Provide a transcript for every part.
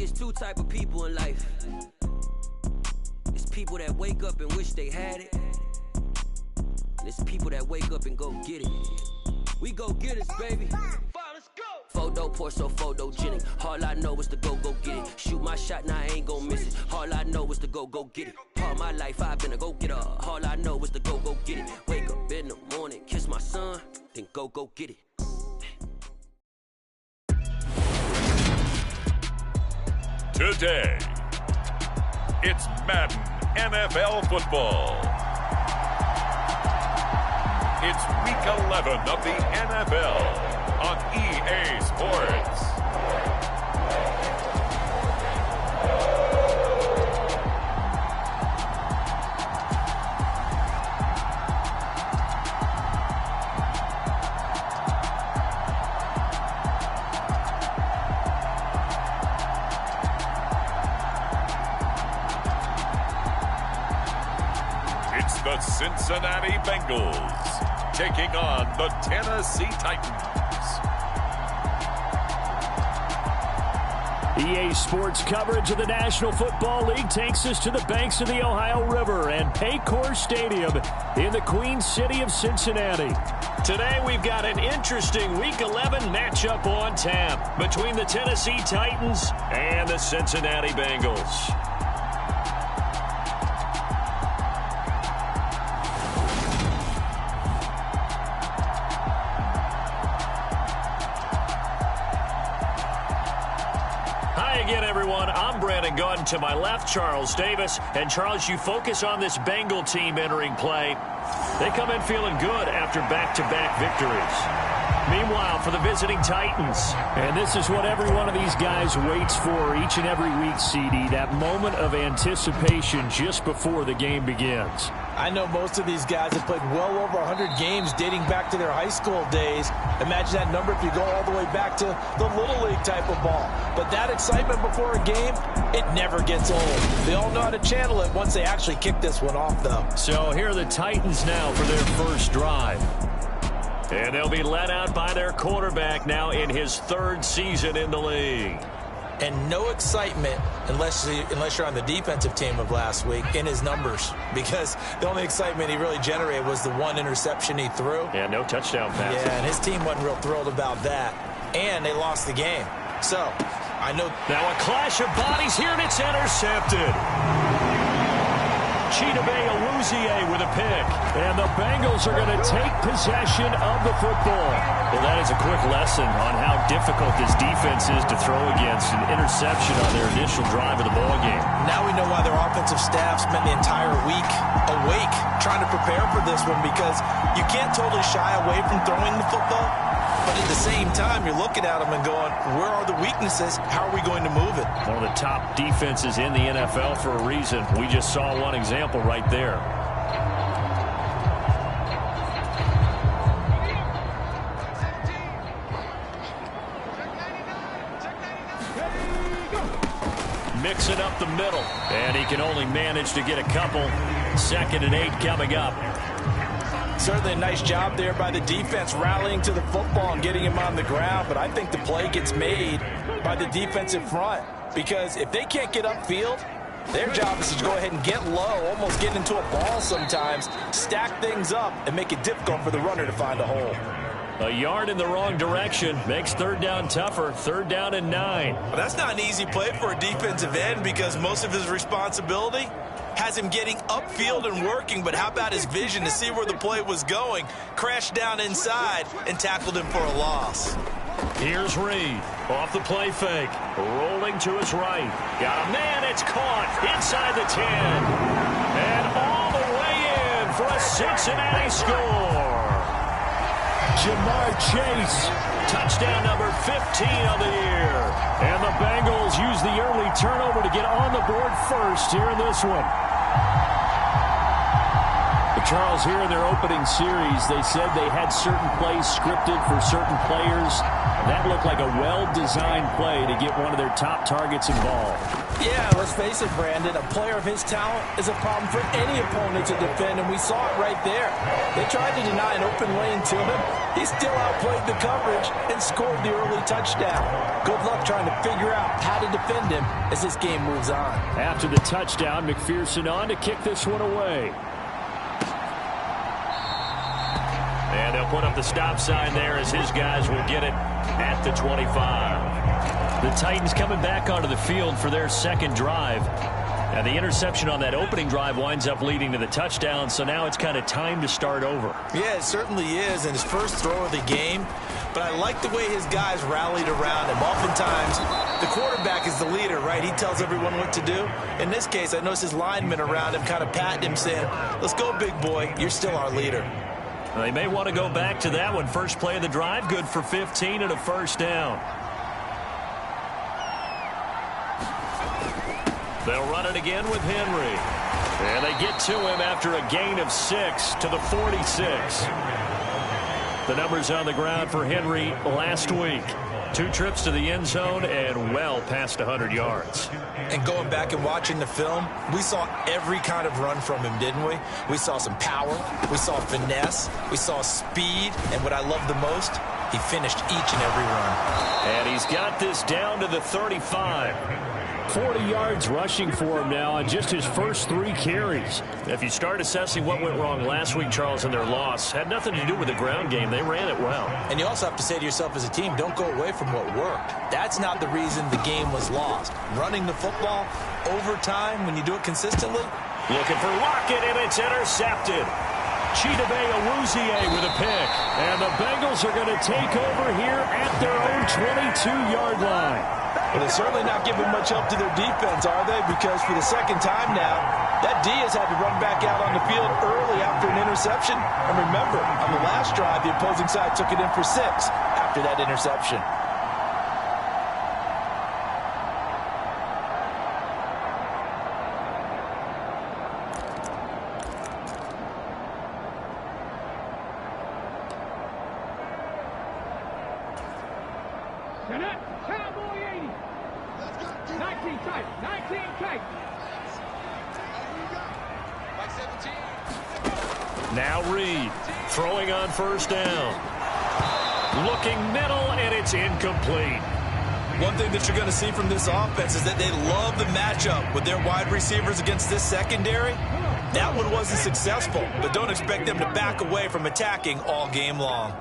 it's two type of people in life. It's people that wake up and wish they had it. And it's people that wake up and go get it. We go get it, baby. Let's go. Photo pour so photogenic. All I know is to go get it. Shoot my shot, now I ain't gon' miss it. All I know is to go get it. All my life I've been a go-getter. All I know is to go get it. Wake up in the morning, kiss my son, then go get it. Today, it's Madden NFL football. It's week 11 of the NFL on EA Sports. It's the Cincinnati Bengals taking on the Tennessee Titans. EA Sports coverage of the National Football League takes us to the banks of the Ohio River and Paycor Stadium in the Queen City of Cincinnati. Today we've got an interesting Week 11 matchup on tap between the Tennessee Titans and the Cincinnati Bengals. Again, everyone, I'm Brandon Gordon. To my left, Charles Davis. And, Charles, you focus on this Bengal team entering play. They come in feeling good after back-to-back victories. Meanwhile, for the visiting Titans, and this is what every one of these guys waits for each and every week, CD, that moment of anticipation just before the game begins. I know most of these guys have played well over 100 games dating back to their high school days. Imagine that number if you go all the way back to the Little League type of ball. But that excitement before a game, it never gets old. They all know how to channel it once they actually kick this one off, though. So here are the Titans now for their first drive. And they'll be led out by their quarterback now in his third season in the league. And no excitement unless you're on the defensive team of last week in his numbers, because the only excitement he really generated was the one interception he threw. Yeah, no touchdown pass. Yeah, and his team wasn't real thrilled about that. And they lost the game. So, I know. Now a clash of bodies here, and it's intercepted. Chidobe Awuzie with a pick. And the Bengals are going to take possession of the football. Well, that is a quick lesson on how difficult this defense is to throw against an interception on their initial drive of the ballgame. Now we know why their offensive staff spent the entire week awake trying to prepare for this one, because you can't totally shy away from throwing the football. But at the same time, you're looking at them and going, where are the weaknesses? How are we going to move it? One of the top defenses in the NFL for a reason. We just saw one example right there. Mixing up the middle. And he can only manage to get a couple. 2nd and 8 coming up. Certainly a nice job there by the defense rallying to the football and getting him on the ground, but I think the play gets made by the defensive front, because if they can't get upfield, their job is to go ahead and get low, almost get into a ball sometimes, stack things up, and make it difficult for the runner to find a hole. A yard in the wrong direction makes third down tougher. 3rd down and 9. Well, that's not an easy play for a defensive end, because most of his responsibility has him getting upfield and working, but how about his vision to see where the play was going? Crashed down inside and tackled him for a loss. Here's Reed off the play fake, rolling to his right. Got a man, it's caught inside the 10. And all the way in for a Cincinnati score. Jamar Chase, touchdown number 15 of the year. And the Bengals use the early turnover to get on the board first here in this one. But Charles, here in their opening series, they said they had certain plays scripted for certain players. That looked like a well-designed play to get one of their top targets involved. Yeah, let's face it, Brandon. A player of his talent is a problem for any opponent to defend, and we saw it right there. They tried to deny an open lane to him. He still outplayed the coverage and scored the early touchdown. Good luck trying to figure out how to defend him as this game moves on. After the touchdown, McPherson on to kick this one away. And they'll put up the stop sign there as his guys will get it at the 25. The Titans coming back onto the field for their second drive. Now, the interception on that opening drive winds up leading to the touchdown, so now it's kind of time to start over. Yeah, it certainly is, and his first throw of the game. But I like the way his guys rallied around him. Oftentimes, the quarterback is the leader, right? He tells everyone what to do. In this case, I noticed his linemen around him kind of patting him, saying, let's go, big boy. You're still our leader. They may want to go back to that one. First play of the drive, good for 15 and a first down. They'll run it again with Henry. And they get to him after a gain of 6 to the 46. The numbers on the ground for Henry last week. 2 trips to the end zone and well past 100 yards. And going back and watching the film, we saw every kind of run from him, didn't we? We saw some power, we saw finesse, we saw speed, and what I love the most, he finished each and every run. And he's got this down to the 35. 40 yards rushing for him now on just his first 3 carries. If you start assessing what went wrong last week, Charles, in their loss, had nothing to do with the ground game. They ran it well. And you also have to say to yourself as a team, don't go away from what worked. That's not the reason the game was lost. Running the football over time, when you do it consistently. Looking for Lockett, and it's intercepted. Chidobe Awuzie with a pick. And the Bengals are going to take over here at their own 22-yard line. Well, they're certainly not giving much help to their defense, are they? Because for the second time now, that D has had to run back out on the field early after an interception. And remember, on the last drive, the opposing side took it in for 6 after that interception. Now Reed throwing on first down. Looking middle, and it's incomplete. One thing that you're going to see from this offense is that they love the matchup with their wide receivers against this secondary. That one wasn't successful, but don't expect them to back away from attacking all game long.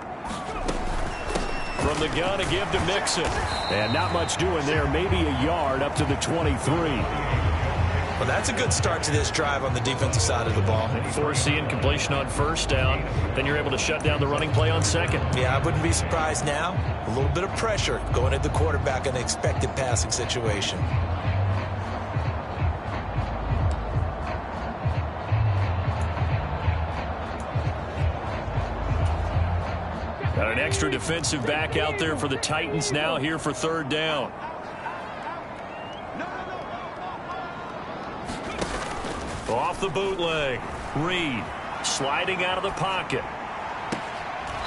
From the gun to give to Mixon. And not much doing there, maybe a yard up to the 23. Well, that's a good start to this drive on the defensive side of the ball. Force the incompletion on first down. Then you're able to shut down the running play on second. Yeah, I wouldn't be surprised now. A little bit of pressure going at the quarterback in an expected passing situation. Got an extra defensive back out there for the Titans now here for third down. Off the bootleg. Reed sliding out of the pocket.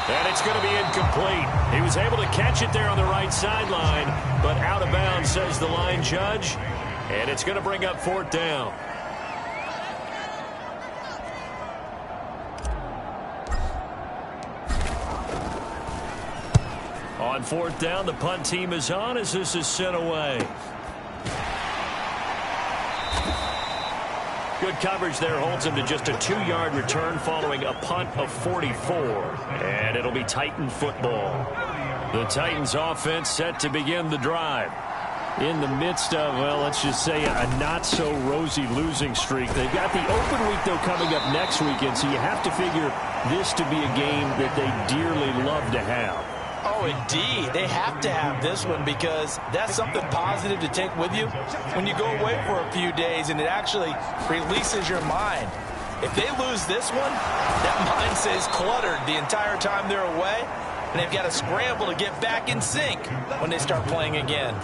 And it's going to be incomplete. He was able to catch it there on the right sideline, but out of bounds, says the line judge. And it's going to bring up fourth down. On fourth down, the punt team is on as this is sent away. Good coverage there holds him to just a 2-yard return following a punt of 44. And it'll be Titan football. The Titans offense set to begin the drive. In the midst of, well, let's just say a not-so-rosy losing streak. They've got the open week, though, coming up next weekend, so you have to figure this to be a game that they dearly love to have. Oh, indeed. They have to have this one because that's something positive to take with you when you go away for a few days, and it actually releases your mind. If they lose this one, that mind stays cluttered the entire time they're away, and they've got to scramble to get back in sync when they start playing again.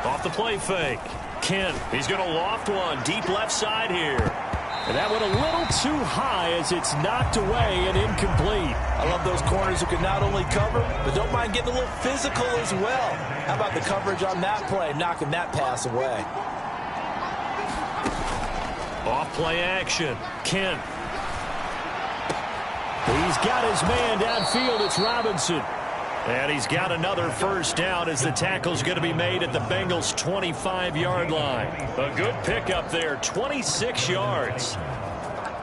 Off the play fake. Kent, he's going to loft one deep left side here. And that went a little too high as it's knocked away and incomplete. I love those corners who can not only cover, but don't mind getting a little physical as well. How about the coverage on that play, knocking that pass away? Off-play action. Kent. He's got his man downfield. It's Robinson. And he's got another first down as the tackle's going to be made at the Bengals' 25-yard line. A good pickup there, 26 yards.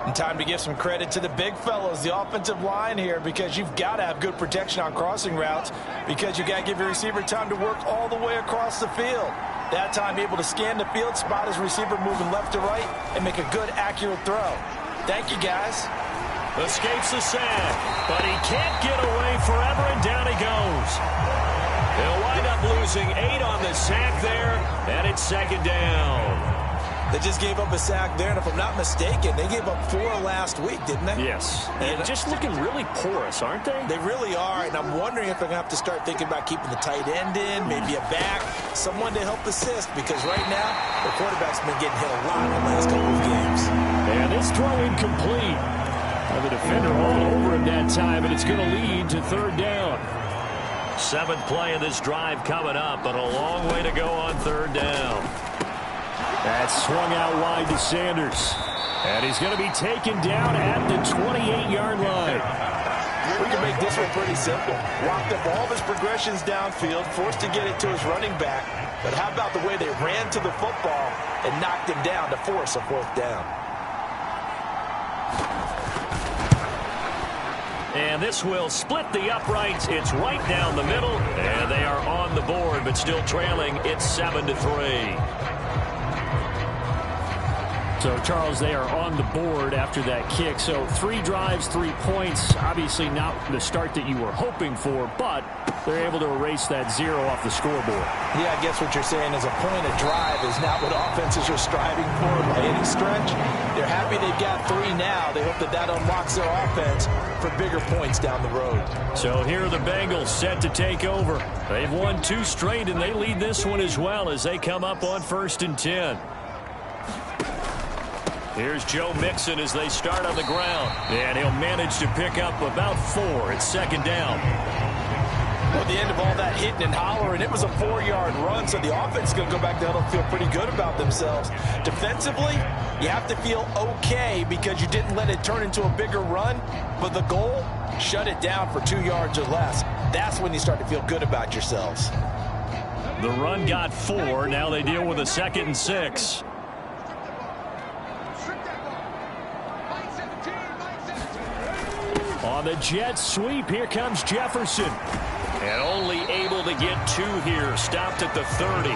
And time to give some credit to the big fellows, the offensive line here, because you've got to have good protection on crossing routes because you got to give your receiver time to work all the way across the field. That time able to scan the field, spot his receiver moving left to right, and make a good, accurate throw. Thank you, guys. Escapes the sack, but he can't get away forever, and down he goes. He'll wind up losing 8 on the sack there, and it's second down. They just gave up a sack there, and if I'm not mistaken, they gave up 4 last week, didn't they? Yes, and just looking really porous, aren't they? They really are, and I'm wondering if they're going to have to start thinking about keeping the tight end in, maybe a back, someone to help assist, because right now, the quarterback's been getting hit a lot in the last couple of games. And this throw incomplete. The defender all over him that time, and it's going to lead to third down. 7th play of this drive coming up, but a long way to go on third down. That's swung out wide to Sanders. And he's going to be taken down at the 28-yard line. We can make this one pretty simple. Locked up all of his progressions downfield, forced to get it to his running back. But how about the way they ran to the football and knocked him down to force a 4th down? And this will split the uprights. It's right down the middle, and they are on the board, but still trailing. It's 7-3. So, Charles, they are on the board after that kick. So 3 drives, 3 points. Obviously not the start that you were hoping for, but they're able to erase that 0 off the scoreboard. Yeah, I guess what you're saying is a point of drive is not what offenses are striving for by any stretch. They're happy they've got 3 now. They hope that that unlocks their offense for bigger points down the road. So here are the Bengals set to take over. They've won 2 straight, and they lead this one as well as they come up on 1st and 10. Here's Joe Mixon as they start on the ground. And he'll manage to pick up about 4. It's second down. Well, at the end of all that hitting and hollering, it was a 4-yard run, so the offense is going to go back down and feel pretty good about themselves. Defensively, you have to feel okay because you didn't let it turn into a bigger run, but the goal, shut it down for 2 yards or less. That's when you start to feel good about yourselves. The run got 4. Now they deal with a 2nd and 6. On the jet sweep, here comes Jefferson. And only able to get 2 here. Stopped at the 30.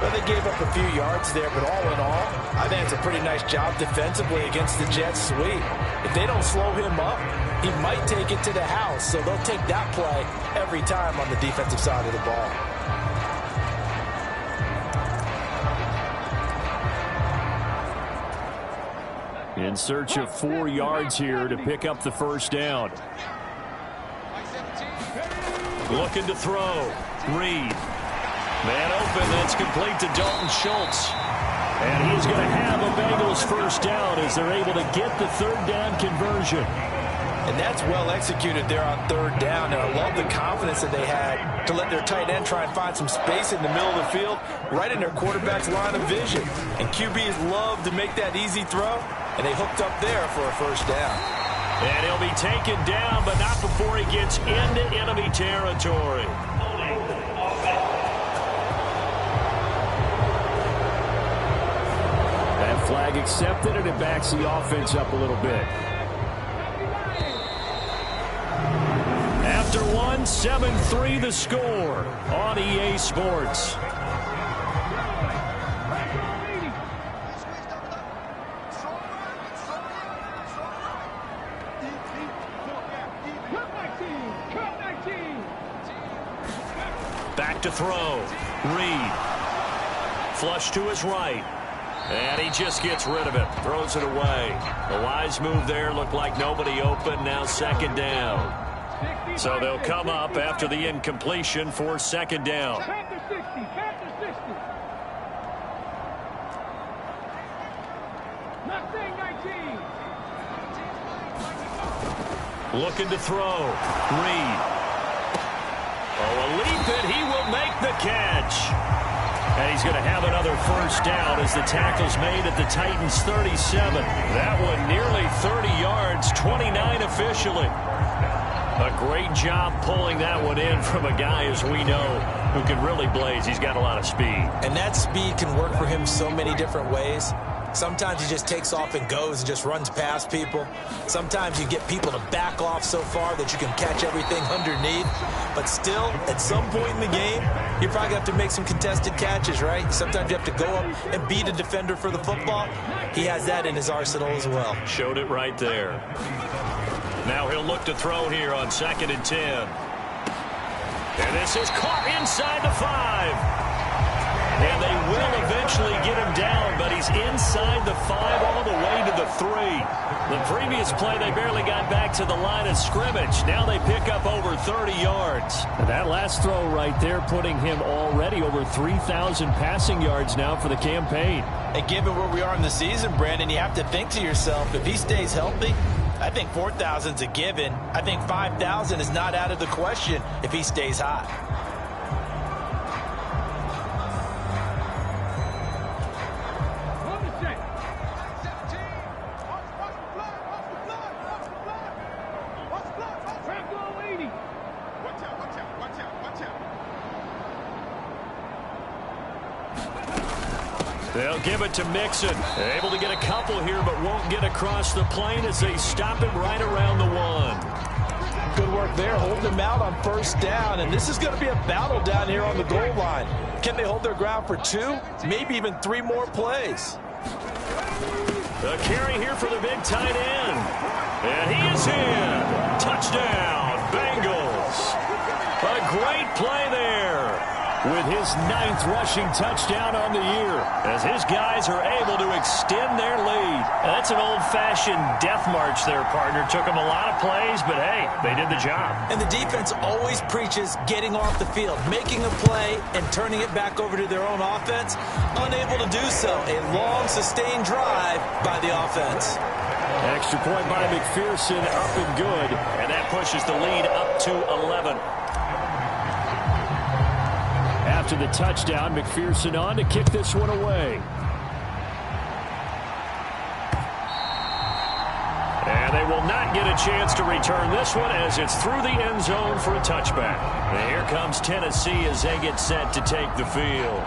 Well, they gave up a few yards there, but all in all, I think it's a pretty nice job defensively against the jet sweep. If they don't slow him up, he might take it to the house. So they'll take that play every time on the defensive side of the ball. In search of 4 yards here to pick up the first down. Looking to throw. Reed. Man open. That's complete to Dalton Schultz. And he's going to have a Bengals first down as they're able to get the 3rd down conversion. And that's well executed there on 3rd down. And I love the confidence that they had to let their tight end try and find some space in the middle of the field, right in their quarterback's line of vision. And QBs love to make that easy throw. And they hooked up there for a first down. And he'll be taken down, but not before he gets into enemy territory. That flag accepted, and it backs the offense up a little bit. After 1, 7-3 the score on EA Sports. Back to throw. Reed. Flush to his right. And he just gets rid of it. Throws it away. The wise move there. Looked like nobody open. Now 2nd down. So they'll come up after the incompletion for 2nd down. Looking to throw. Reed. Oh, a leap, and he will make the catch. And he's going to have another first down as the tackle's made at the Titans' 37. That one nearly 30 yards, 29 officially. A great job pulling that one in from a guy, as we know, who can really blaze. He's got a lot of speed. And that speed can work for him so many different ways. Sometimes he just takes off and goes and just runs past people. Sometimes you get people to back off so far that you can catch everything underneath. But still, at some point in the game, you probably have to make some contested catches, right? Sometimes you have to go up and beat a defender for the football. He has that in his arsenal as well. Showed it right there. Now he'll look to throw here on 2nd and 10. And this is caught inside the 5. And they will eventually get him down, but he's inside the 5 all the way to the 3. The previous play, they barely got back to the line of scrimmage. Now they pick up over 30 yards. And that last throw right there putting him already over 3,000 passing yards now for the campaign. And given where we are in the season, Brandon, you have to think to yourself, if he stays healthy, I think 4,000 is a given. I think 5,000 is not out of the question if he stays hot. They'll give it to Mixon. Able to get a couple here, but won't get across the plane as they stop him right around the 1. Good work there, holding them out on first down. And this is going to be a battle down here on the goal line. Can they hold their ground for 2, maybe even 3 more plays? The carry here for the big tight end. And he is in. Touchdown, Bengals. A great play there, with his 9th rushing touchdown on the year, as his guys are able to extend their lead. That's an old-fashioned death march there, partner. Took them a lot of plays, but hey, they did the job. And the defense always preaches getting off the field, making a play, and turning it back over to their own offense. Unable to do so. A long, sustained drive by the offense. Extra point by McPherson, up and good. And that pushes the lead up to 11. After the touchdown, McPherson on to kick this one away. And they will not get a chance to return this one as it's through the end zone for a touchback. And here comes Tennessee as they get set to take the field.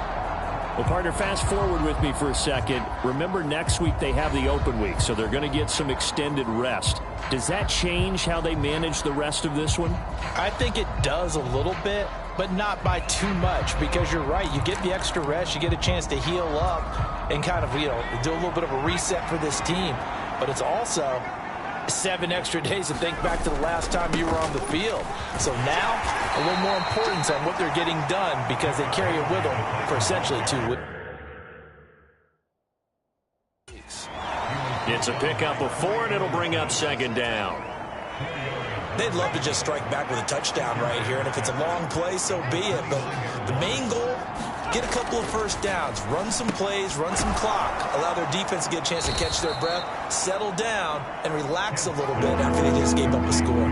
Well, partner, fast forward with me for a second. Remember, next week they have the open week, so they're going to get some extended rest. Does that change how they manage the rest of this one? I think it does a little bit, but not by too much, because you're right. You get the extra rest, you get a chance to heal up and kind of, do a little bit of a reset for this team. But it's also 7 extra days to think back to the last time you were on the field. So now, a little more importance on what they're getting done, because they carry it with them for essentially 2 weeks. It's a pickup of 4, and it'll bring up 2nd down. They'd love to just strike back with a touchdown right here, and if it's a long play, so be it. But the main goal, get a couple of first downs, run some plays, run some clock, allow their defense to get a chance to catch their breath, settle down, and relax a little bit after they just gave up a score.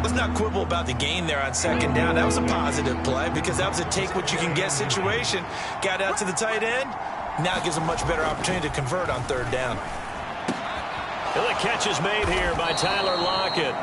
Let's not quibble about the gain there on 2nd down. That was a positive play, because that was a take-what-you-can-get situation. Got out to the tight end. Now it gives them a much better opportunity to convert on 3rd down. Well, the catch is made here by Tyler Lockett.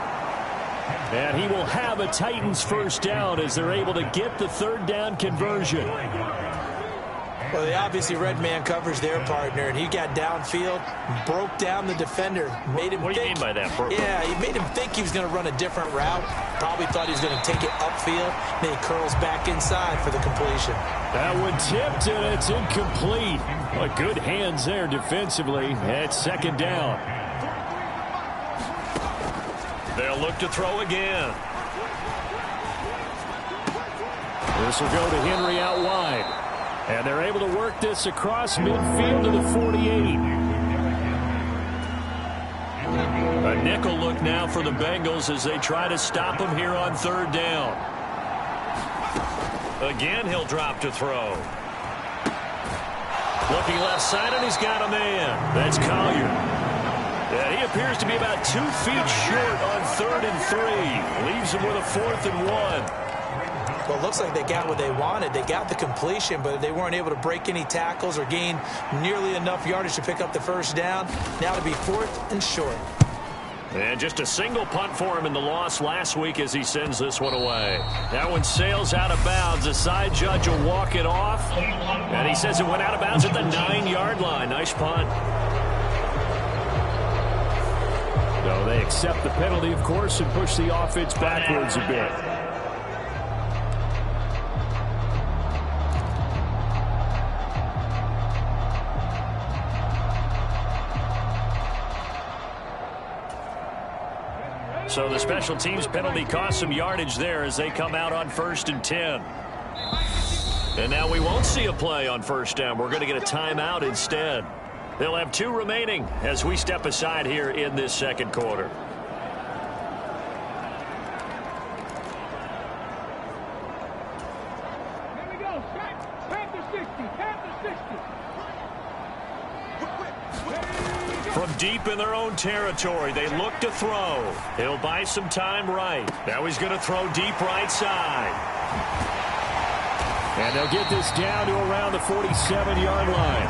And he will have a Titans first down as they're able to get the 3rd down conversion. Well, they obviously read man coverage their partner, and he got downfield, broke down the defender, made him What do you mean by that? Yeah, he made him think he was going to run a different route. Probably thought he was going to take it upfield. Then he curls back inside for the completion. That one tipped, and it's incomplete. Well, good hands there defensively. It's 2nd down. They'll look to throw again. This will go to Henry out wide. And they're able to work this across midfield to the 48. A nickel look now for the Bengals as they try to stop him here on 3rd down. Again, he'll drop to throw. Looking left side, and he's got a man. That's Collier. Yeah, he appears to be about 2 feet short on 3rd and 3. Leaves him with a 4th and 1. Well, it looks like they got what they wanted. They got the completion, but they weren't able to break any tackles or gain nearly enough yardage to pick up the first down. Now to be 4th and short. And just a single punt for him in the loss last week as he sends this one away. That one sails out of bounds. The side judge will walk it off. And he says it went out of bounds at the 9-yard line. Nice punt. So they accept the penalty, of course, and push the offense backwards a bit. So the special teams penalty cost some yardage there as they come out on 1st and 10. And now we won't see a play on 1st down. We're going to get a timeout instead. They'll have 2 remaining as we step aside here in this second quarter. Here we go. Panther 60. Panther 60. From deep in their own territory, they look to throw. He'll buy some time right. Now he's going to throw deep right side. And they'll get this down to around the 47-yard line.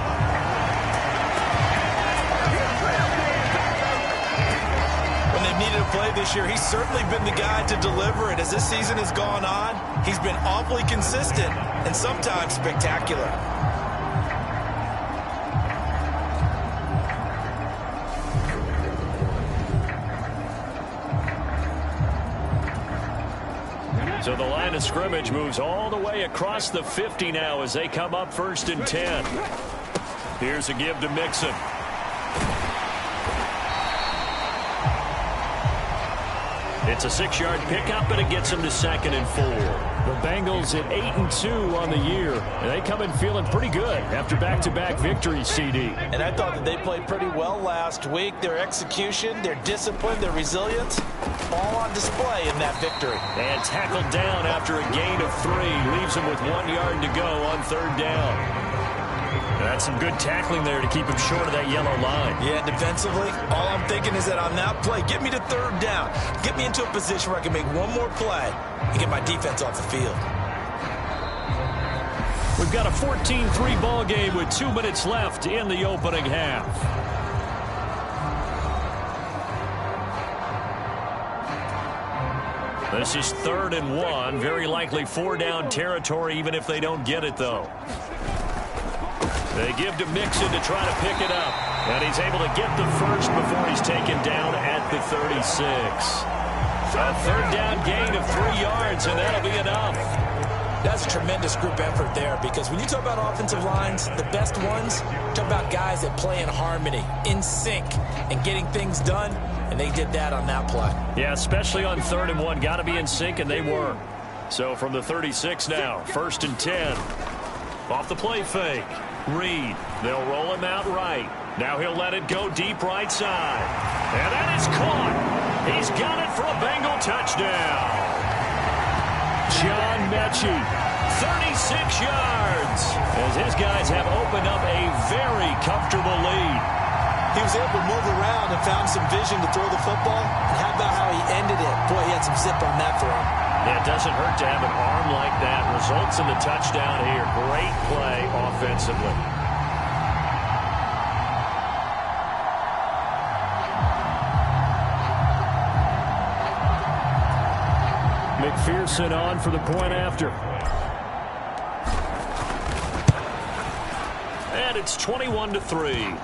When they've needed a play this year, he's certainly been the guy to deliver it. As this season has gone on, he's been awfully consistent and sometimes spectacular. So the line of scrimmage moves all the way across the 50 now as they come up 1st and 10. Here's a give to Mixon. It's a 6-yard pickup, and it gets him to 2nd and 4. The Bengals at 8-2 on the year, and they come in feeling pretty good after back-to-back victories, CD. And I thought that they played pretty well last week. Their execution, their discipline, their resilience, all on display in that victory. And tackled down after a gain of 3. Leaves him with 1 yard to go on 3rd down. That's some good tackling there to keep him short of that yellow line. Yeah, defensively, all I'm thinking is that on that play, get me to 3rd down. Get me into a position where I can make one more play and get my defense off the field. We've got a 14-3 ball game with 2 minutes left in the opening half. This is 3rd and 1. Very likely 4-down territory, even if they don't get it, though. They give to Mixon to try to pick it up. And he's able to get the first before he's taken down at the 36. A 3rd down gain of 3 yards, and that'll be enough. That's a tremendous group effort there, because when you talk about offensive lines, the best ones, talk about guys that play in harmony, in sync, and getting things done, and they did that on that play. Yeah, especially on 3rd and 1. Got to be in sync, and they were. So from the 36 now, 1st and 10. Off the play fake. Reed. They'll roll him out right. Now he'll let it go deep right side. And that is caught. He's got it for a Bengal touchdown. John Mechie, 36 yards. As his guys have opened up a very comfortable lead. He was able to move around and found some vision to throw the football. And how about how he ended it? Boy, he had some zip on that throw. Yeah, it doesn't hurt to have an arm like that. Results in the touchdown here. Great play offensively. McPherson on for the point after. And it's 21-3.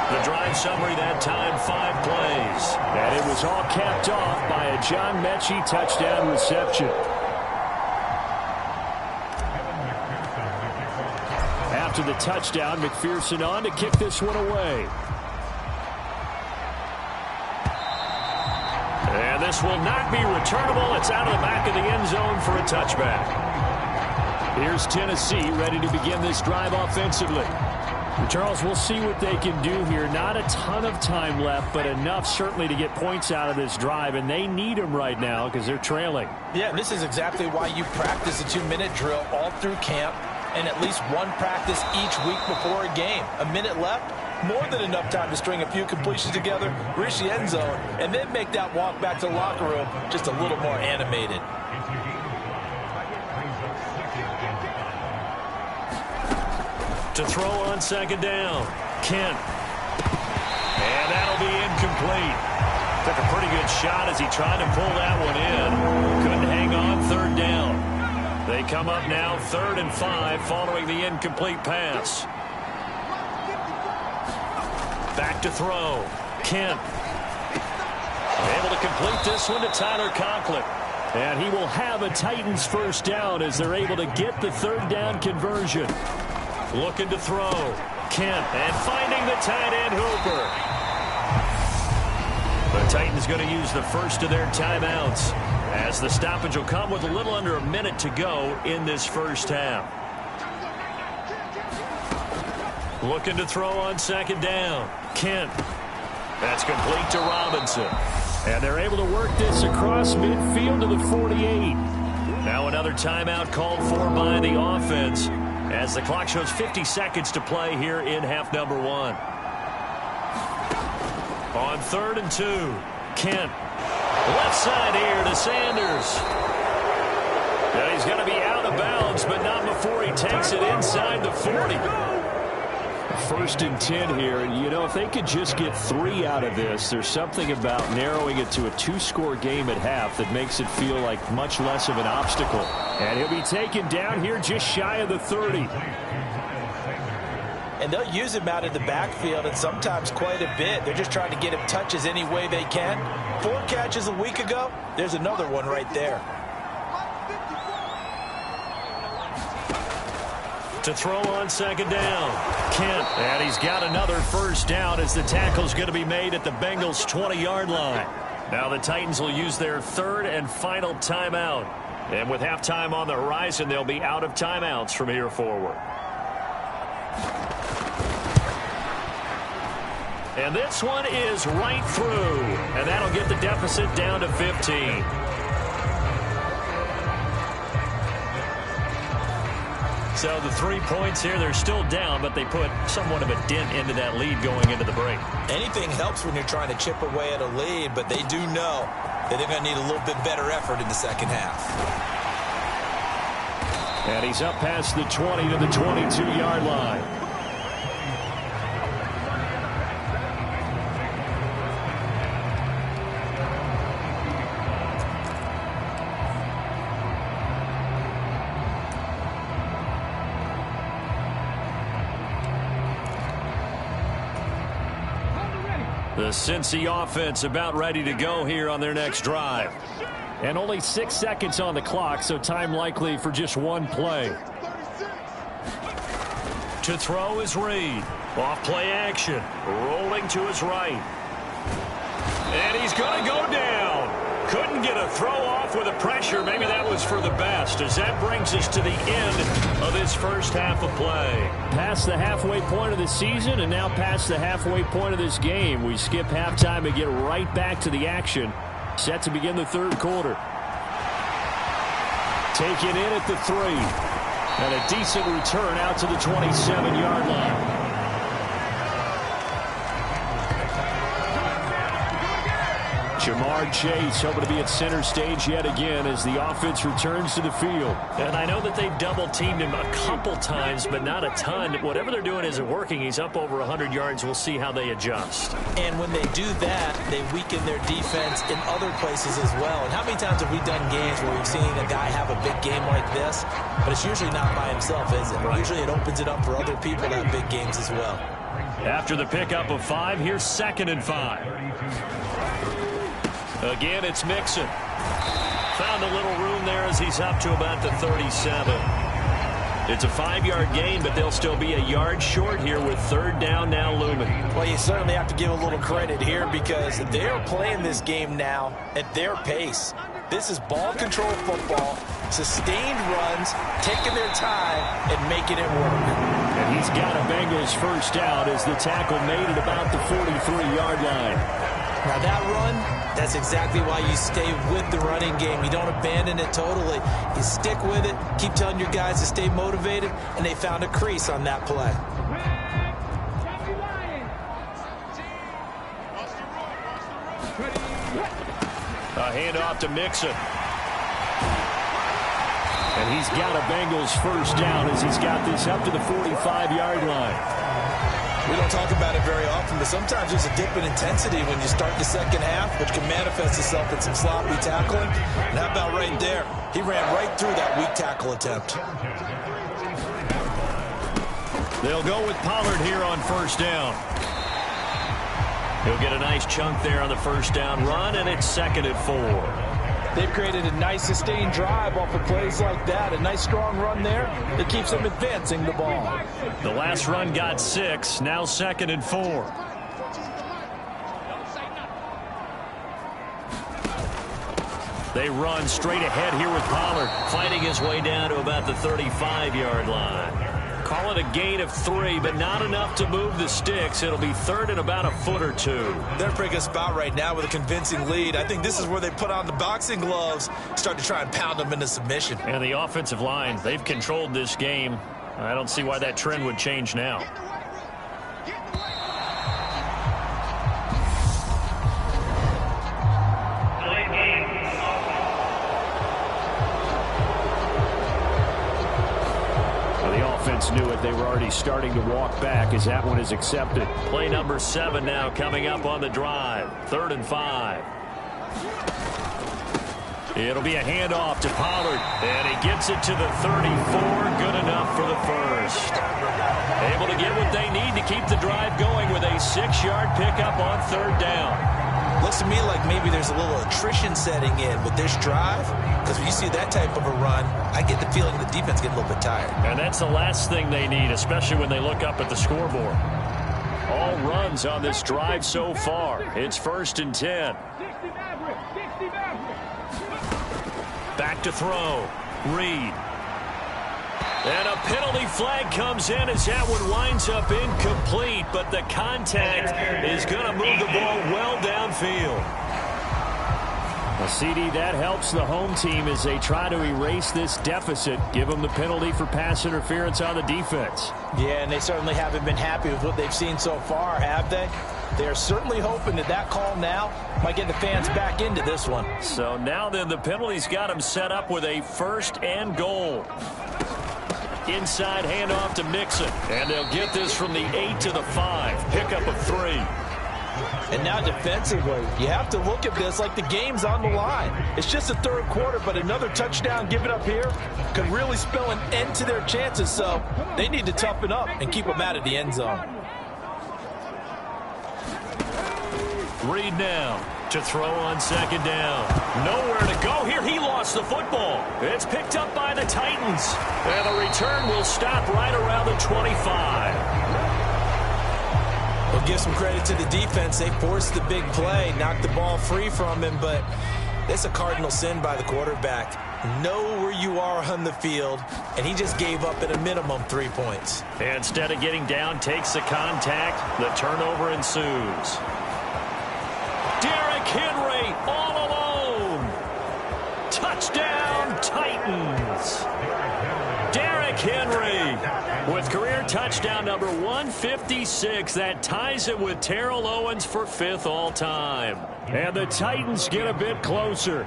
The drive summary that time, 5 plays. And it was all capped off by a John Mechie touchdown reception. After the touchdown, McPherson on to kick this one away. And this will not be returnable. It's out of the back of the end zone for a touchback. Here's Tennessee ready to begin this drive offensively. Charles, we'll see what they can do here. Not a ton of time left, but enough certainly to get points out of this drive, and they need them right now because they're trailing. Yeah, this is exactly why you practice a 2-minute drill all through camp and at least one practice each week before a game. A minute left, more than enough time to string a few completions together, reach the end zone, and then make that walk back to the locker room just a little more animated. To throw on second down, Kent. And that'll be incomplete. Took a pretty good shot as he tried to pull that one in. Couldn't hang on third down. They come up now 3rd and 5 following the incomplete pass. Back to throw. Kent. Able to complete this one to Tyler Conklin. And he will have a Titans first down as they're able to get the third down conversion. Looking to throw. Kent. And finding the tight end Hooper. The Titans going to use the first of their timeouts as the stoppage will come with a little under a minute to go in this first half. Looking to throw on second down. Kent. That's complete to Robinson. And they're able to work this across midfield to the 48. Now another timeout called for by the offense as the clock shows 50 seconds to play here in half number 1. On 3rd and 2, Kent. Left side here to Sanders. Now he's going to be out of bounds, but not before he takes it inside the 40. 1st and 10 here, and you know, if they could just get 3 out of this, there's something about narrowing it to a 2-score game at half that makes it feel like much less of an obstacle. And he'll be taken down here just shy of the 30. And they'll use him out in the backfield, and sometimes quite a bit. They're just trying to get him touches any way they can. 4 catches a week ago. There's another one right there. To throw on second down, Kent. And he's got another first down as the tackle's going to be made at the Bengals' 20-yard line. Now the Titans will use their 3rd and final timeout. And with halftime on the horizon, they'll be out of timeouts from here forward. And this one is right through. And that'll get the deficit down to 15. So the 3 points here, they're still down, but they put somewhat of a dent into that lead going into the break. Anything helps when you're trying to chip away at a lead, but they do know that they're going to need a little bit better effort in the second half. And he's up past the 20 to the 22-yard line. The Cincy offense about ready to go here on their next drive. And only 6 seconds on the clock, so time likely for just one play. To throw is Reed. Off play action. Rolling to his right. And he's going to go down. Couldn't get a throw off with the pressure. Maybe that was for the best, as that brings us to the end of this first half of play. Past the halfway point of the season and now past the halfway point of this game. We skip halftime and get right back to the action. Set to begin the third quarter. Taken in at the 3. And a decent return out to the 27-yard line. Jamar Chase hoping to be at center stage yet again as the offense returns to the field. And I know that they've double-teamed him a couple times, but not a ton. Whatever they're doing isn't working. He's up over 100 yards. We'll see how they adjust. And when they do that, they weaken their defense in other places as well. And how many times have we done games where we've seen a guy have a big game like this, but it's usually not by himself, is it? Right. Usually it opens it up for other people to have big games as well. After the pickup of 5, here's 2nd and 5. Again, it's Mixon. Found a little room there as he's up to about the 37. It's a 5-yard gain, but they'll still be a yard short here with 3rd down now looming. Well, you certainly have to give a little credit here because they're playing this game now at their pace. This is ball control football, sustained runs, taking their time and making it work. And he's got a Bengals first down as the tackle made at about the 43-yard line. Now that run, that's exactly why you stay with the running game. You don't abandon it totally. You stick with it, keep telling your guys to stay motivated, and they found a crease on that play. A handoff to Mixon. And he's got a Bengals first down as he's got this up to the 45-yard line. We don't talk about it very often, but sometimes there's a dip in intensity when you start the second half, which can manifest itself in some sloppy tackling. And how about right there? He ran right through that weak tackle attempt. They'll go with Pollard here on first down. He'll get a nice chunk there on the first down run, and it's 2nd and 4. They've created a nice sustained drive off of plays like that. A nice strong run there that keeps them advancing the ball. The last run got 6, now 2nd and 4. They run straight ahead here with Pollard, fighting his way down to about the 35-yard line. Call it a gain of 3, but not enough to move the sticks. It'll be 3rd and about a foot or 2. They're in a pretty good spot right now with a convincing lead. I think this is where they put on the boxing gloves, start to try and pound them into submission. And the offensive line, they've controlled this game. I don't see why that trend would change now. Knew it. They were already starting to walk back as that one is accepted. Play number 7 now coming up on the drive. 3rd and 5. It'll be a handoff to Pollard, and he gets it to the 34. Good enough for the first. Able to get what they need to keep the drive going with a 6-yard pickup on 3rd down. Looks to me like maybe there's a little attrition setting in with this drive, because when you see that type of a run, I get the feeling the defense getting a little bit tired. And that's the last thing they need, especially when they look up at the scoreboard. All runs on this drive so far. It's 1st and 10. Back to throw. Reed. And a penalty flag comes in as that one winds up incomplete, but the contact is going to move the ball well downfield. A CD that helps the home team as they try to erase this deficit, give them the penalty for pass interference on the defense. Yeah, and they certainly haven't been happy with what they've seen so far, have they? They're certainly hoping that that call now might get the fans back into this one. So now then the penalty's got them set up with a 1st and goal. Inside handoff to Mixon. And they'll get this from the 8 to the 5. Pickup of 3. And now defensively, you have to look at this like the game's on the line. It's just the 3rd quarter, but another touchdown given up here could really spell an end to their chances. So they need to toughen up and keep them out of the end zone. Reed now to throw on 2nd down. Nowhere to go here. He lost the football. It's picked up by the Titans. And the return will stop right around the 25. We'll give some credit to the defense. They forced the big play, knocked the ball free from him, but it's a cardinal sin by the quarterback. Know where you are on the field, and he just gave up at a minimum 3 points. And instead of getting down, takes the contact. The turnover ensues. Derrick Henry all alone. Touchdown, Titans. Derrick Henry with career touchdown number 156. That ties it with Terrell Owens for 5th all time. And the Titans get a bit closer.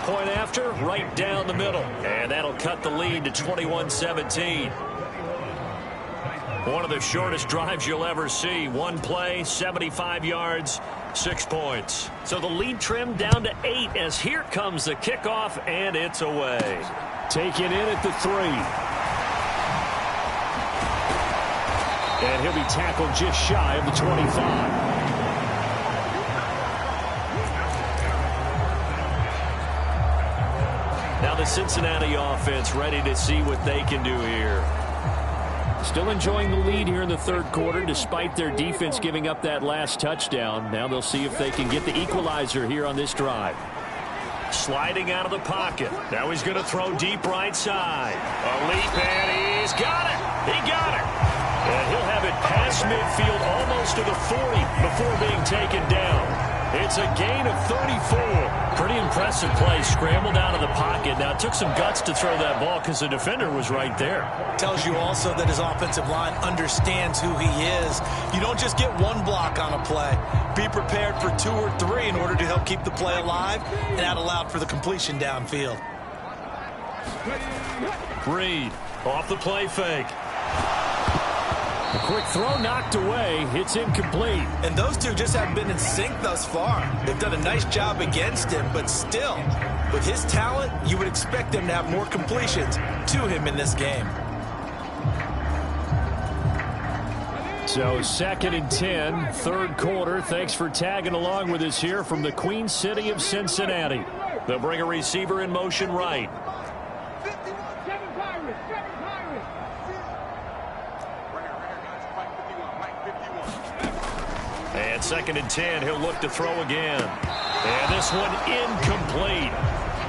Point after, right down the middle. And that'll cut the lead to 21-17. One of the shortest drives you'll ever see. One play, 75 yards, 6 points. So the lead trimmed down to 8 as here comes the kickoff, and it's away. Taken in at the 3. And he'll be tackled just shy of the 25. Now the Cincinnati offense ready to see what they can do here. Still enjoying the lead here in the 3rd quarter despite their defense giving up that last touchdown. Now they'll see if they can get the equalizer here on this drive. Sliding out of the pocket. Now he's going to throw deep right side. A leap, and he's got it. He got it. And he'll have it past midfield almost to the 40 before being taken down. It's a gain of 34. Pretty impressive play. Scrambled out of the pocket. Now, it took some guts to throw that ball because the defender was right there. Tells you also that his offensive line understands who he is. You don't just get one block on a play. Be prepared for 2 or 3 in order to help keep the play alive, and that allowed for the completion downfield. Reed off the play fake. A quick throw knocked away. It's incomplete. And those two just haven't been in sync thus far. They've done a nice job against him, but still, with his talent, you would expect them to have more completions to him in this game. So 2nd and 10, third quarter. Thanks for tagging along with us here from the Queen City of Cincinnati. They'll bring a receiver in motion right. And 2nd and 10, he'll look to throw again. And this one incomplete.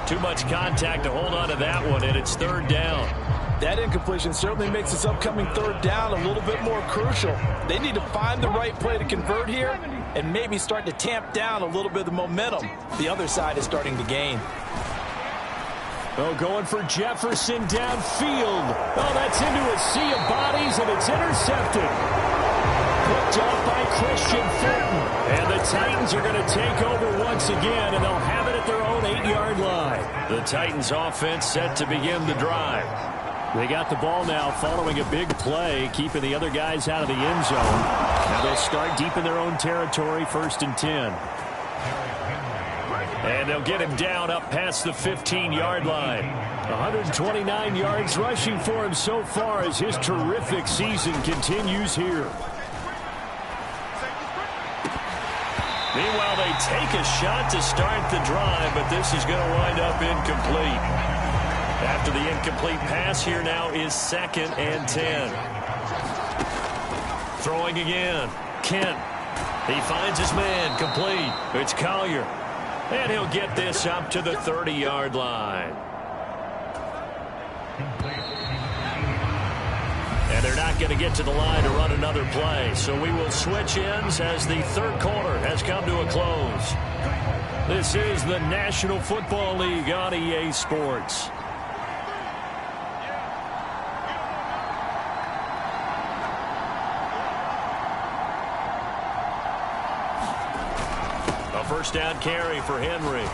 Too much contact to hold on to that one, and it's 3rd down. That incompletion certainly makes this upcoming 3rd down a little bit more crucial. They need to find the right play to convert here and maybe start to tamp down a little bit of the momentum the other side is starting to gain. Oh, going for Jefferson downfield. Oh, that's into a sea of bodies, and it's intercepted. Picked off by Christian Fulton. And the Titans are going to take over once again, and they'll have it at their own 8-yard line. The Titans offense set to begin the drive. They got the ball now following a big play, keeping the other guys out of the end zone. Now they'll start deep in their own territory, 1st and 10. And they'll get him down up past the 15-yard line. 129 yards rushing for him so far as his terrific season continues here. Meanwhile, they take a shot to start the drive, but this is going to wind up incomplete. After the incomplete pass, here now is 2nd and 10. Throwing again. Kent. He finds his man. Complete. It's Collier. And he'll get this up to the 30-yard line. And they're not going to get to the line to run another play. So we will switch ends as the 3rd quarter has come to a close. This is the National Football League on EA Sports. A 1st down carry for Henry.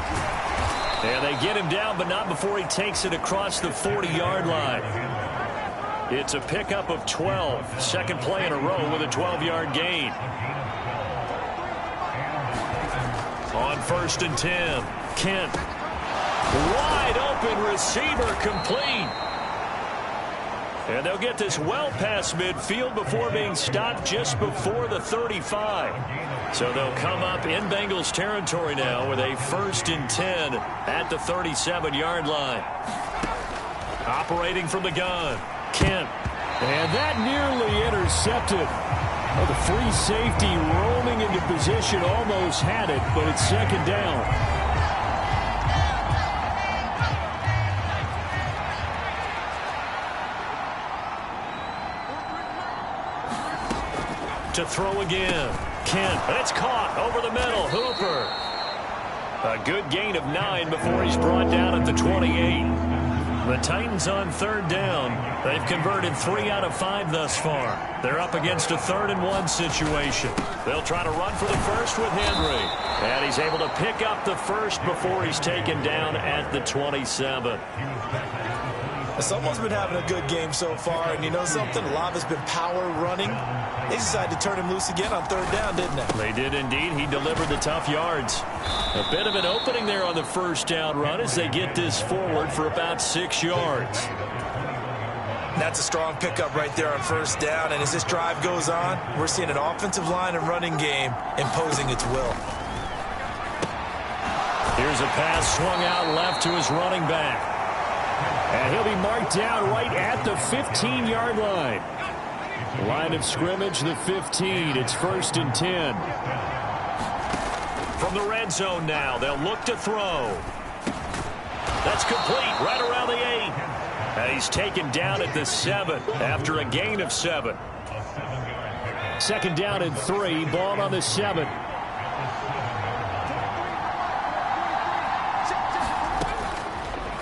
And they get him down, but not before he takes it across the 40-yard line. It's a pickup of 12. 2nd play in a row with a 12-yard gain. On 1st and 10, Kent. Wide open receiver complete. And they'll get this well past midfield before being stopped just before the 35. So they'll come up in Bengals territory now with a 1st and 10 at the 37-yard line. Operating from the gun, Kent. And that nearly intercepted. Oh, the free safety roaming into position almost had it, but it's 2nd down. To throw again. Kent. And it's caught over the middle. Hooper. A good gain of 9 before he's brought down at the 28. The Titans on 3rd down. They've converted 3 out of 5 thus far. They're up against a 3rd and 1 situation. They'll try to run for the 1st with Henry. And he's able to pick up the 1st before he's taken down at the 27. Someone's been having a good game so far, and you know something? A lot of it's been power running. They decided to turn him loose again on 3rd down, didn't they? They did indeed. He delivered the tough yards. A bit of an opening there on the 1st down run as they get this forward for about 6 yards. That's a strong pickup right there on 1st down, and as this drive goes on, we're seeing an offensive line and running game imposing its will. Here's a pass swung out left to his running back. And he'll be marked down right at the 15-yard line. Line of scrimmage, the 15. It's 1st and 10. From the red zone now, they'll look to throw. That's complete right around the 8. And he's taken down at the 7 after a gain of 7. 2nd down and 3, ball on the 7.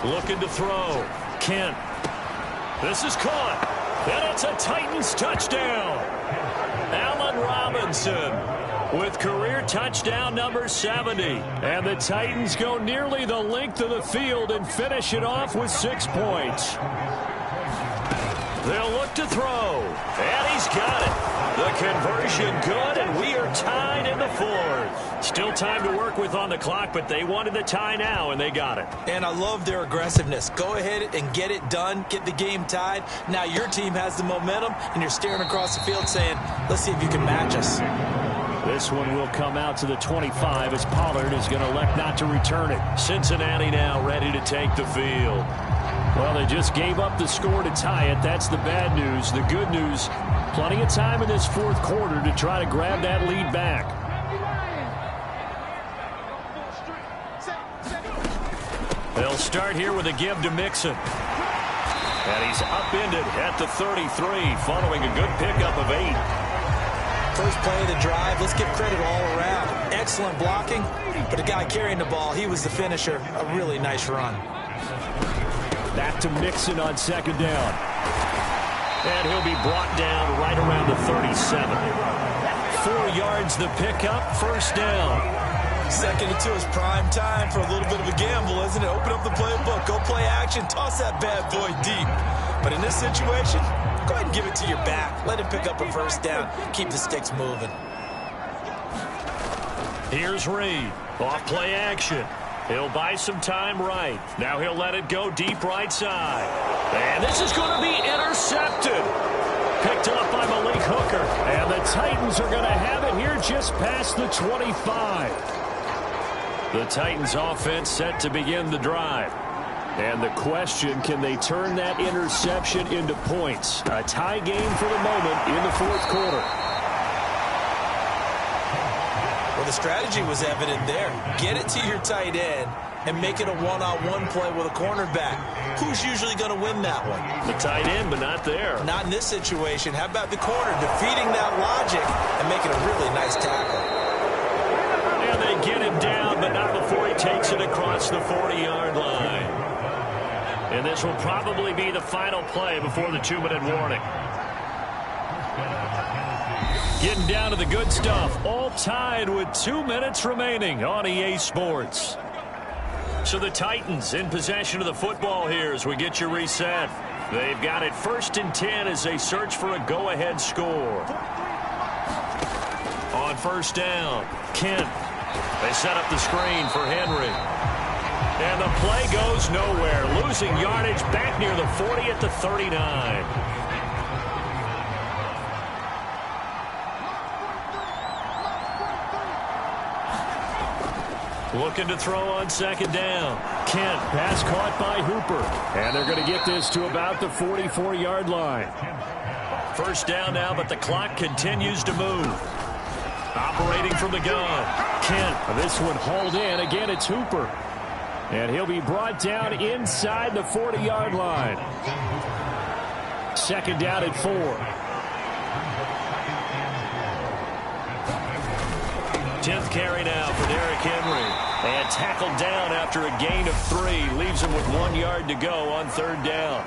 Looking to throw. Kent. This is caught. And it's a Titans touchdown. Allen Robinson with career touchdown number 70. And the Titans go nearly the length of the field and finish it off with 6 points. They'll look to throw. And he's got it. The conversion good, and we are tied in the fourth. Still time to work with on the clock, but they wanted the tie now, and they got it. And I love their aggressiveness. Go ahead and get it done. Get the game tied. Now your team has the momentum, and you're staring across the field saying, let's see if you can match us. This one will come out to the 25 as Pollard is going to elect not to return it. Cincinnati now ready to take the field. Well, they just gave up the score to tie it. That's the bad news. The good news, plenty of time in this fourth quarter to try to grab that lead back. They'll start here with a give to Mixon. And he's upended at the 33 following a good pickup of 8. First play of the drive, let's give credit all around. Excellent blocking, but the guy carrying the ball, he was the finisher. A really nice run. Back to Mixon on second down. And he'll be brought down right around the 37. 4 yards the pickup, first down. Second and 2 is prime time for a little bit of a gamble, isn't it? Open up the playbook, go play action, toss that bad boy deep. But in this situation, go ahead and give it to your back. Let him pick up a first down. Keep the sticks moving. Here's Reed. Off play action. He'll buy some time right. Now he'll let it go deep right side. And this is going to be intercepted. Picked up by Malik Hooker. And the Titans are going to have it here just past the 25. The Titans offense set to begin the drive. And the question, can they turn that interception into points? A tie game for the moment in the fourth quarter. Well, the strategy was evident there. Get it to your tight end and make it a one-on-one play with a cornerback. Who's usually going to win that one? The tight end, but not there. Not in this situation. How about the corner defeating that logic and making a really nice tackle? And they get him down, but not before he takes it across the 40-yard line. And this will probably be the final play before the 2-minute warning. Getting down to the good stuff. All tied with 2 minutes remaining on EA Sports. So the Titans in possession of the football here as we get you reset. They've got it 1st and 10 as they search for a go-ahead score. On first down, Kent. They set up the screen for Henry. And the play goes nowhere. Losing yardage back near the 40 at the 39. Looking to throw on second down. Kent, pass caught by Hooper. And they're going to get this to about the 44-yard line. First down now, but the clock continues to move. Operating from the gun. Kent, this one hauled in. Again, it's Hooper. And he'll be brought down inside the 40-yard line. Second down at 4. Tenth carry now for Derrick Henry. And tackled down after a gain of 3. Leaves him with 1 yard to go on third down.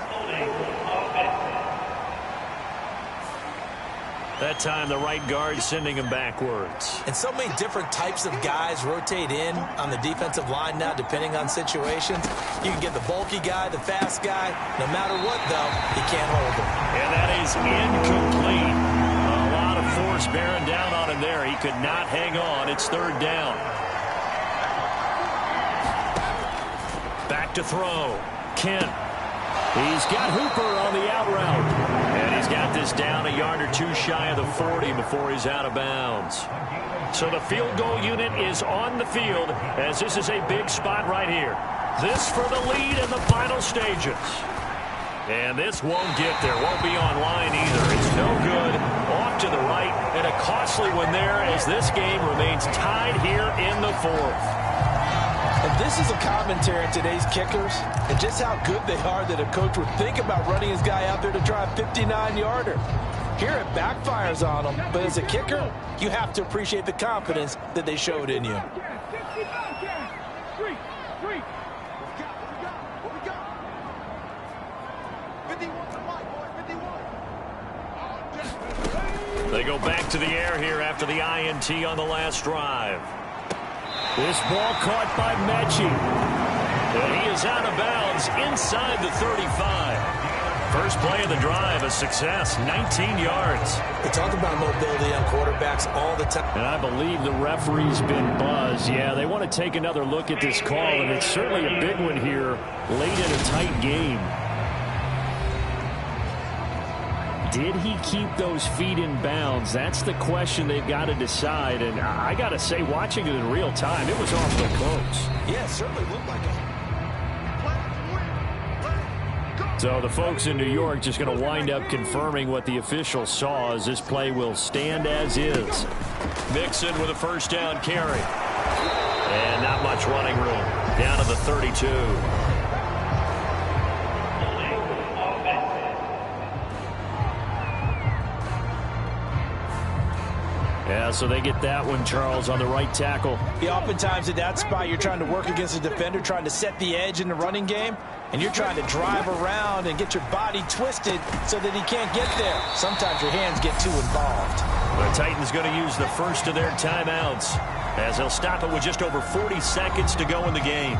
That time the right guard sending him backwards. And so many different types of guys rotate in on the defensive line now depending on situations. You can get the bulky guy, the fast guy. No matter what, though, he can't hold him. And that is incomplete. A lot of force bearing down on him there. He could not hang on. It's third down. Back to throw. Kent. He's got Hooper on the out route. And he's got this down a yard or 2 shy of the 40 before he's out of bounds. So the field goal unit is on the field as this is a big spot right here. This for the lead in the final stages. And this won't get there. Won't be online either. It's no good. Off to the right. And a costly one there as this game remains tied here in the fourth. And this is a commentary on today's kickers and just how good they are that a coach would think about running his guy out there to try a 59-yarder. Here it backfires on them, but as a kicker, you have to appreciate the confidence that they showed in you. They go back to the air here after the INT on the last drive. This ball caught by Mechie. And he is out of bounds inside the 35. First play of the drive, a success, 19 yards. They talk about mobility on quarterbacks all the time. And I believe the referee's been buzzed. Yeah, they want to take another look at this call, and it's certainly a big one here late in a tight game. Did he keep those feet in bounds? That's the question they've got to decide. And I got to say, watching it in real time, it was awfully close. Yeah, it certainly looked like it. So the folks in New York just going to wind up confirming what the officials saw, as this play will stand as is. Mixon with a first down carry. And not much running room. Down to the 32. Yeah, so they get that one, Charles, on the right tackle. Yeah, oftentimes at that spot, you're trying to work against a defender, trying to set the edge in the running game, and you're trying to drive around and get your body twisted so that he can't get there. Sometimes your hands get too involved. The Titans going to use the first of their timeouts, as they'll stop it with just over 40 seconds to go in the game.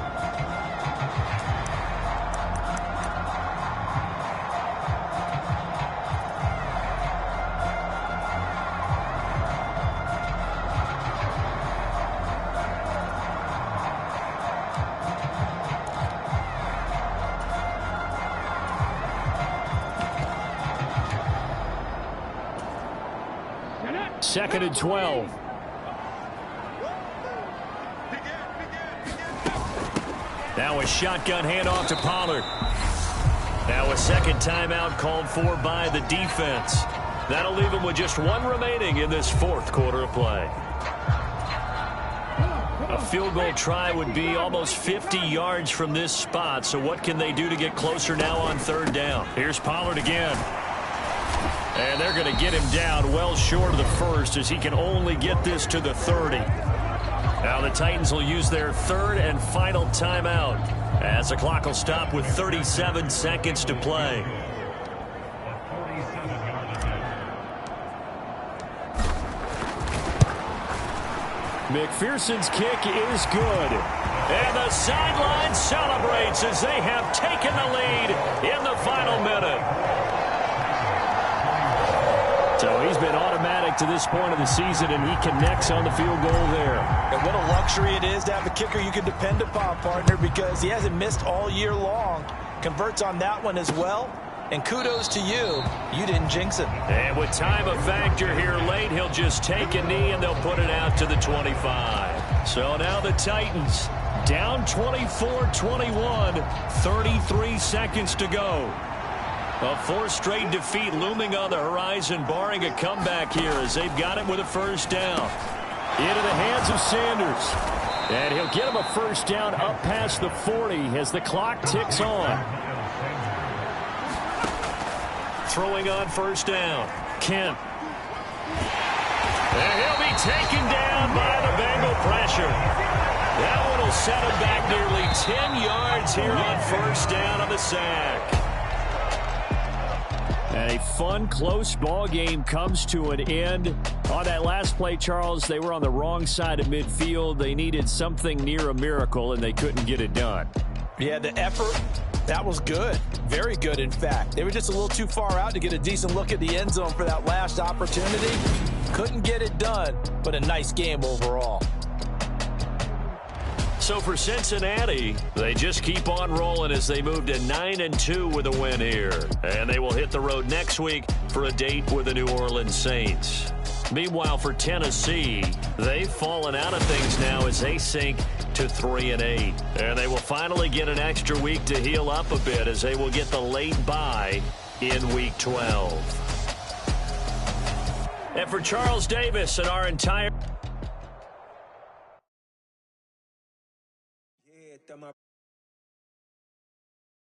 Second and 12. Now a shotgun handoff to Pollard. Now a second timeout called for by the defense. That'll leave them with just one remaining in this fourth quarter of play. A field goal try would be almost 50 yards from this spot, so what can they do to get closer now on third down? Here's Pollard again. And they're going to get him down well short of the first, as he can only get this to the 30. Now the Titans will use their third and final timeout, as the clock will stop with 37 seconds to play. McPherson's kick is good. And the sideline celebrates as they have taken the lead in the final minute. So he's been automatic to this point of the season, and he connects on the field goal there. And what a luxury it is to have a kicker you can depend upon, partner, because he hasn't missed all year long. Converts on that one as well. And kudos to you. You didn't jinx him. And with time a factor here late, he'll just take a knee and they'll put it out to the 25. So now the Titans down 24-21, 33 seconds to go. A fourth straight defeat looming on the horizon, barring a comeback here as they've got it with a first down. Into the hands of Sanders. And he'll get him a first down up past the 40 as the clock ticks on. Throwing on first down. Kent. And he'll be taken down by the Bengal pressure. That one will set him back nearly 10 yards here on first down on the sack. And a fun, close ball game comes to an end. On that last play, Charles, they were on the wrong side of midfield. They needed something near a miracle, and they couldn't get it done. Yeah, the effort, that was good. Very good, in fact. They were just a little too far out to get a decent look at the end zone for that last opportunity. Couldn't get it done, but a nice game overall. So for Cincinnati, they just keep on rolling as they move to 9-2 with a win here. And they will hit the road next week for a date with the New Orleans Saints. Meanwhile, for Tennessee, they've fallen out of things now as they sink to 3-8. And they will finally get an extra week to heal up a bit as they will get the late bye in Week 12. And for Charles Davis and our entire